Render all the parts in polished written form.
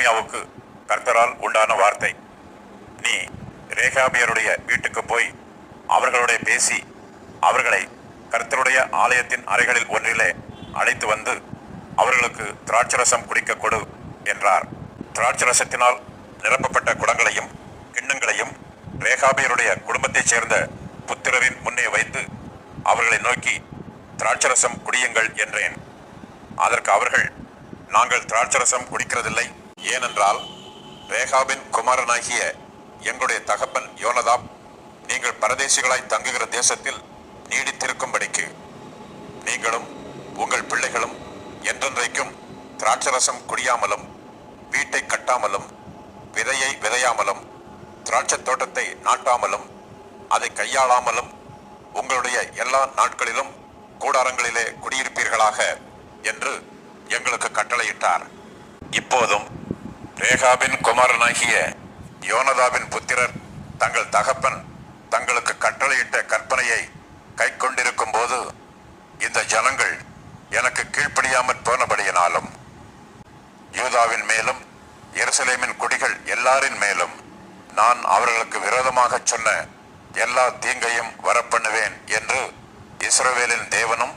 எரேமியாவுக்கு கர்த்தரால் உண்டான வார்த்தை. நீ ரேகாபியருடைய வீட்டுக்கு போய் அவர்களோட பேசி அவர்களை கர்த்தருடைய ஆலயத்தின் அறைகளில் ஒன்றிலே அழைத்து வந்து அவர்களுக்கு திராட்சரசம் குடிக்க கொடு என்றார். திராட்சரசத்தினால் நிரப்பப்பட்ட குடங்களையும் கிண்ணங்களையும் ரேகாபியருடைய குடும்பத்தைச் சேர்ந்த புத்திரரின் முன்னே வைத்து அவர்களை நோக்கி திராட்சரசம் குடியுங்கள் என்றேன். அதற்கு அவர்கள், நாங்கள் திராட்சரசம் குடிக்கிறதில்லை, ஏனென்றால் ரேகாபின் குமாரனாகிய எங்களுடைய தகப்பன் யோனதாப் நீங்கள் பரதேசிகளாய் தங்குகிற தேசத்தில் நீடித்திருக்கும்படிக்கு நீங்களும் உங்கள் பிள்ளைகளும் என்றென்றைக்கும் திராட்சரசம் குடியாமலும் வீட்டை கட்டாமலும் விதையை விதையாமலும் திராட்சை தோட்டத்தை நாட்டாமலும் அதை கையாளாமலும் உங்களுடைய எல்லா நாட்களிலும் கூடாரங்களிலே குடியிருப்பீர்களாக என்று எங்களுக்கு கட்டளையிட்டார். இப்போதும் ரேகாபின் குமாரனாகிய யோனதாபின் புத்திரர் தங்கள் தகப்பன் தங்களுக்கு கட்டளையிட்ட கற்பனையை கை கொண்டிருக்கும் போது இந்த ஜனங்கள் எனக்கு கீழ்ப்படியாமற் போனபடியினாலும் யூதாவின் மேலும் எருசலேமின் குடிகள் எல்லாரின் மேலும் நான் அவர்களுக்கு விரோதமாக சொன்ன எல்லா தீங்கையும் வரப்பண்ணுவேன் என்று இஸ்ரவேலின் தேவனும்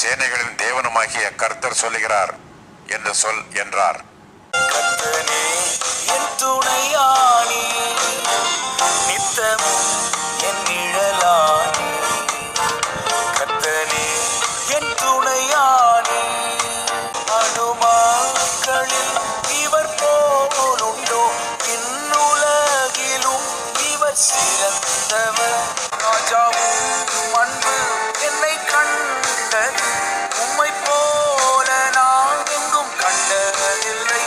சேனைகளின் தேவனுமாகிய கர்த்தர் சொல்லுகிறார் என்று சொல் என்றார். கர்த்தனே என் துணையானே, நித்தமும் என் நிழலானே. கர்த்தனே என் துணையானே, அனுமாக்களில் இவர் போலுண்டோ, இன்னுலகிலும் இவர் சிறந்தவர். ராஜாவும் அன்பு என்னை கண்டது, உம்மை போல நான் எங்கும் கண்டதில்லை.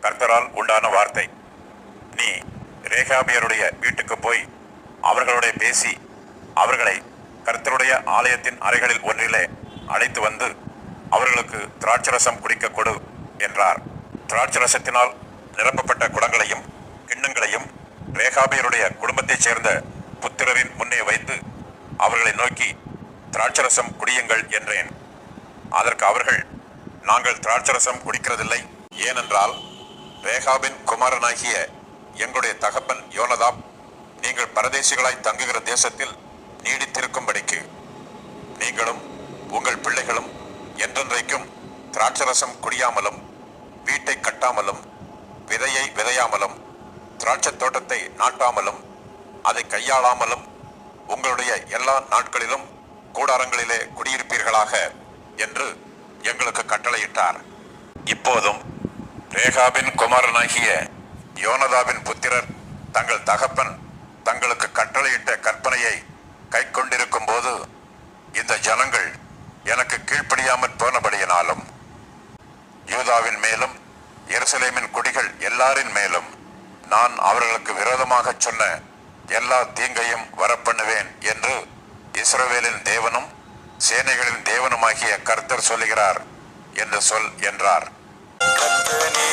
கர்த்தரால் உண்டான வார்த்தை. நீ ரேகாபியருடைய வீட்டுக்கு போய் அவர்களோட பேசி அவர்களை கர்த்தருடைய ஆலயத்தின் அறைகளில் ஒன்றிலே அழைத்து வந்து அவர்களுக்கு திராட்சரசம் குடிக்க கொடு என்றார். திராட்சரசத்தினால் நிரப்பப்பட்ட குடங்களையும் கிண்ணங்களையும் ரேகாபியருடைய குடும்பத்தைச் சேர்ந்த புத்திரரின் முன்னே வைத்து அவர்களை நோக்கி திராட்சரசம் குடியுங்கள் என்றேன். அதற்கு அவர்கள், நாங்கள் திராட்சரசம் குடிக்கிறதில்லை, ஏனென்றால் ரேகாபின் குமாரனாகிய எங்களுடைய தகப்பன் யோனதாப் நீங்கள் பரதேசிகளாய் தங்குகிற தேசத்தில் நீடித்திருக்கும்படிக்கு நீங்களும் உங்கள் பிள்ளைகளும் என்றென்றைக்கும் திராட்சரசம் குடியாமலும் வீட்டை கட்டாமலும் விதையை விதையாமலும் திராட்சை தோட்டத்தை நாட்டாமலும் அதை கையாளாமலும் உங்களுடைய எல்லா நாட்களிலும் கூடாரங்களிலே குடியிருப்பீர்களாக என்று எங்களுக்கு கட்டளையிட்டார். இப்போதும் ரேகாபின் குமாரனாகிய யோனதாபின் புத்திரர் தங்கள் தகப்பன் தங்களுக்கு கட்டளையிட்ட கற்பனையை கை கொண்டிருக்கும் போது இந்த ஜனங்கள் எனக்கு கீழ்ப்படியாமற் போனபடியினாலும் யூதாவின் மேலும் எருசலேமின் குடிகள் எல்லாரின் மேலும் நான் அவர்களுக்கு விரோதமாக சொன்ன எல்லா தீங்கையும் வரப்பண்ணுவேன் என்று இஸ்ரவேலின் தேவனும் சேனைகளின் தேவனுமாகிய கர்த்தர் சொல்லுகிறார் என்று சொல் என்றார். கர்த்தனே